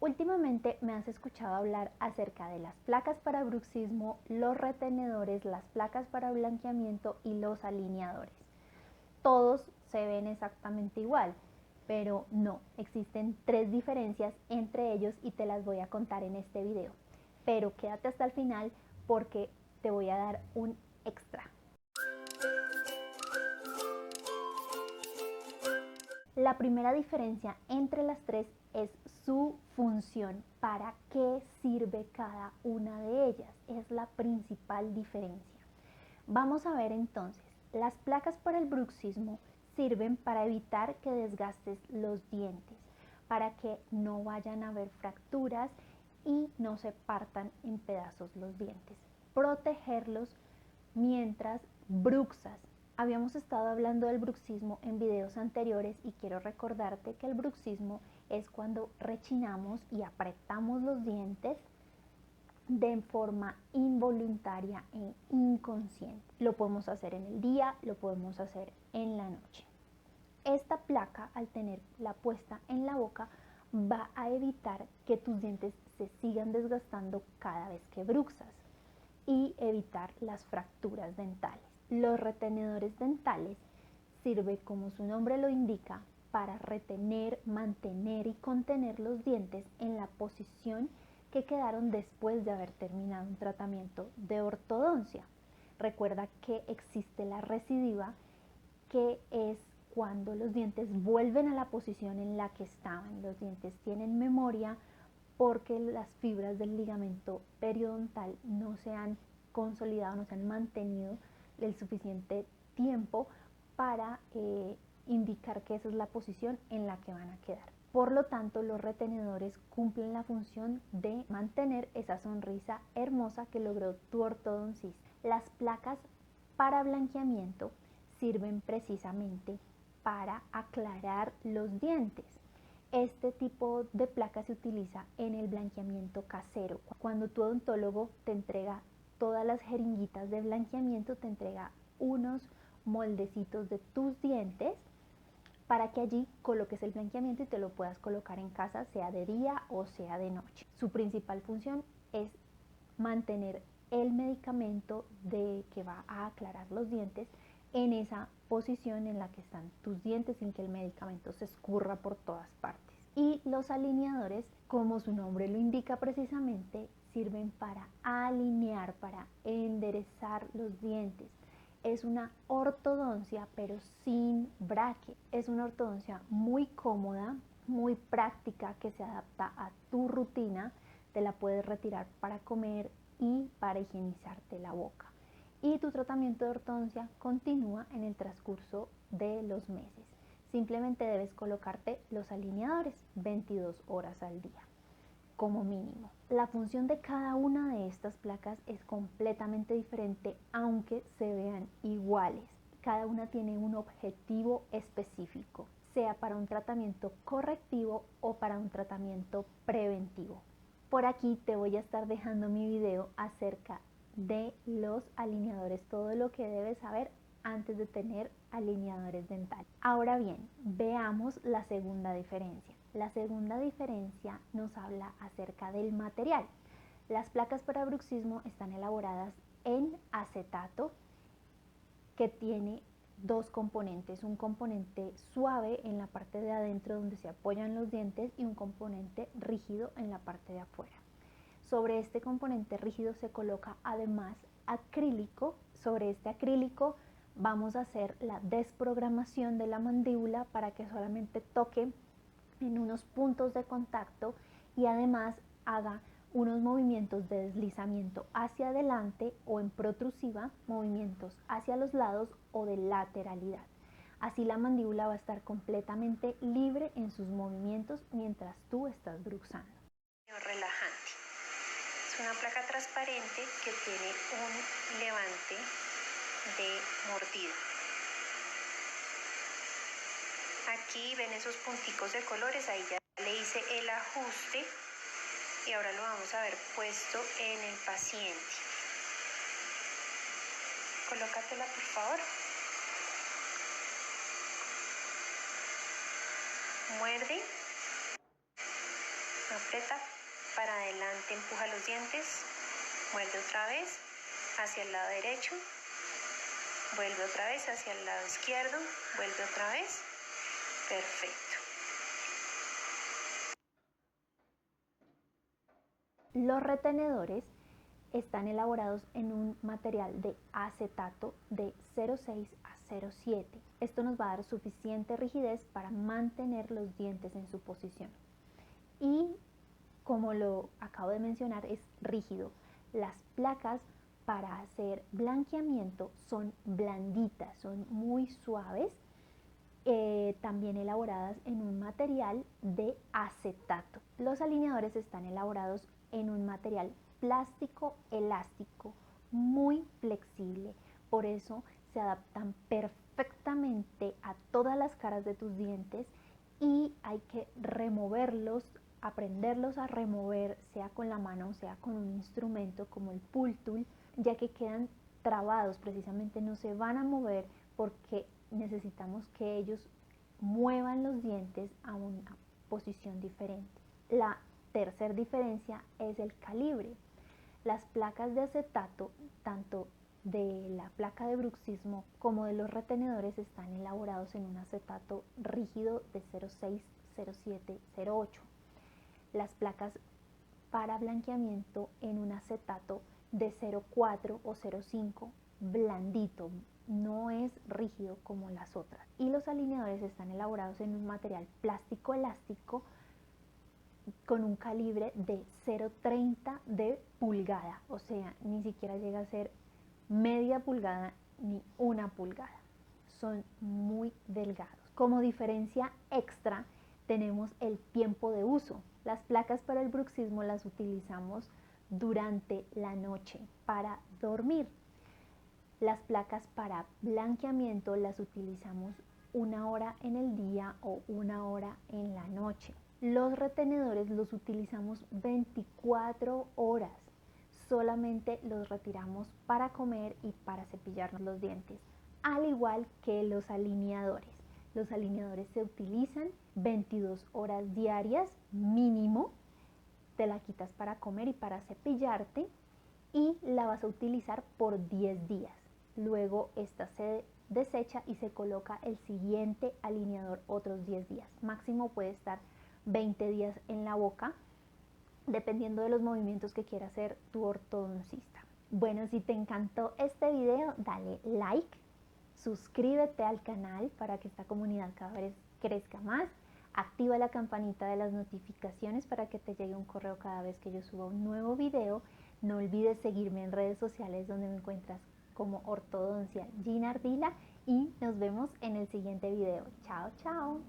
Últimamente me has escuchado hablar acerca de las placas para bruxismo, los retenedores, las placas para blanqueamiento y los alineadores. Todos se ven exactamente igual, pero no, existen 3 diferencias entre ellos y te las voy a contar en este video. Pero quédate hasta el final porque te voy a dar un extra. La primera diferencia entre las 3 es su función, para qué sirve cada una de ellas, es la principal diferencia. Vamos a ver entonces, las placas para el bruxismo sirven para evitar que desgastes los dientes, para que no vayan a haber fracturas y no se partan en pedazos los dientes, protegerlos mientras bruxas. Habíamos estado hablando del bruxismo en videos anteriores y quiero recordarte que el bruxismo es cuando rechinamos y apretamos los dientes de forma involuntaria e inconsciente. Lo podemos hacer en el día, lo podemos hacer en la noche. Esta placa, al tenerla puesta en la boca, va a evitar que tus dientes se sigan desgastando cada vez que bruxas y evitar las fracturas dentales. Los retenedores dentales sirve, como su nombre lo indica, para retener, mantener y contener los dientes en la posición que quedaron después de haber terminado un tratamiento de ortodoncia. Recuerda que existe la recidiva, que es cuando los dientes vuelven a la posición en la que estaban. Los dientes tienen memoria porque las fibras del ligamento periodontal no se han consolidado, no se han mantenido el suficiente tiempo para indicar que esa es la posición en la que van a quedar. Por lo tanto, los retenedores cumplen la función de mantener esa sonrisa hermosa que logró tu ortodoncista. Las placas para blanqueamiento sirven precisamente para aclarar los dientes. Este tipo de placa se utiliza en el blanqueamiento casero. Cuando tu odontólogo te entrega todas las jeringuitas de blanqueamiento, te entrega unos moldecitos de tus dientes para que allí coloques el blanqueamiento y te lo puedas colocar en casa, sea de día o sea de noche. Su principal función es mantener el medicamento que va a aclarar los dientes en esa posición en la que están tus dientes, sin que el medicamento se escurra por todas partes. Y los alineadores, como su nombre lo indica precisamente, sirven para alinear, para enderezar los dientes. Es una ortodoncia pero sin bracket. Es una ortodoncia muy cómoda, muy práctica, que se adapta a tu rutina. Te la puedes retirar para comer y para higienizarte la boca. Y tu tratamiento de ortodoncia continúa en el transcurso de los meses. Simplemente debes colocarte los alineadores 22 horas al día, como mínimo. La función de cada una de estas placas es completamente diferente, aunque se vean iguales. Cada una tiene un objetivo específico, sea para un tratamiento correctivo o para un tratamiento preventivo. Por aquí te voy a estar dejando mi video acerca de los alineadores, todo lo que debes saber antes de tener alineadores dentales. Ahora bien, veamos la segunda diferencia. La segunda diferencia nos habla acerca del material. Las placas para bruxismo están elaboradas en acetato, que tiene dos componentes, un componente suave en la parte de adentro donde se apoyan los dientes y un componente rígido en la parte de afuera. Sobre este componente rígido se coloca además acrílico. Sobre este acrílico vamos a hacer la desprogramación de la mandíbula para que solamente toque en unos puntos de contacto y además haga unos movimientos de deslizamiento hacia adelante o en protrusiva, movimientos hacia los lados o de lateralidad. Así la mandíbula va a estar completamente libre en sus movimientos mientras tú estás bruxando. Relajante. Es una placa transparente que tiene un levante de mordida. Aquí ven esos punticos de colores, ahí ya le hice el ajuste y ahora lo vamos a ver puesto en el paciente. Colócatela, por favor. Muerde. Aprieta para adelante, empuja los dientes, vuelve otra vez hacia el lado derecho, vuelve otra vez hacia el lado izquierdo, vuelve otra vez. Perfecto. Los retenedores están elaborados en un material de acetato de 0,6 a 0,7. Esto nos va a dar suficiente rigidez para mantener los dientes en su posición. Y como lo acabo de mencionar, es rígido. Las placas para hacer blanqueamiento son blanditas, son muy suaves, también elaboradas en un material de acetato. Los alineadores están elaborados en un material plástico elástico muy flexible, por eso se adaptan perfectamente a todas las caras de tus dientes y hay que removerlos, aprenderlos a remover, sea con la mano o sea con un instrumento como el pull tool, ya que quedan trabados, precisamente no se van a mover porque necesitamos que ellos muevan los dientes a una posición diferente. La tercera diferencia es el calibre. Las placas de acetato, tanto de la placa de bruxismo como de los retenedores, están elaborados en un acetato rígido de 0,6, 0,7, 0,8. Las placas para blanqueamiento en un acetato de 0,4 o 0,5, blandito, no es rígido como las otras. Y los alineadores están elaborados en un material plástico elástico con un calibre de 0,30 de pulgada, o sea, ni siquiera llega a ser media pulgada ni una pulgada. Son muy delgados. Como diferencia extra tenemos el tiempo de uso. Las placas para el bruxismo las utilizamos durante la noche para dormir. Las placas para blanqueamiento las utilizamos 1 hora en el día o 1 hora en la noche. Los retenedores los utilizamos 24 horas. Solamente los retiramos para comer y para cepillarnos los dientes, al igual que los alineadores. Los alineadores se utilizan 22 horas diarias mínimo, te la quitas para comer y para cepillarte y la vas a utilizar por 10 días. Luego esta se desecha y se coloca el siguiente alineador otros 10 días. Máximo puede estar 20 días en la boca, dependiendo de los movimientos que quiera hacer tu ortodoncista. Bueno, si te encantó este video, dale like, suscríbete al canal para que esta comunidad cada vez crezca más, activa la campanita de las notificaciones para que te llegue un correo cada vez que yo suba un nuevo video. No olvides seguirme en redes sociales donde me encuentras como Ortodoncia Gina Ardila y nos vemos en el siguiente video. Chao, chao.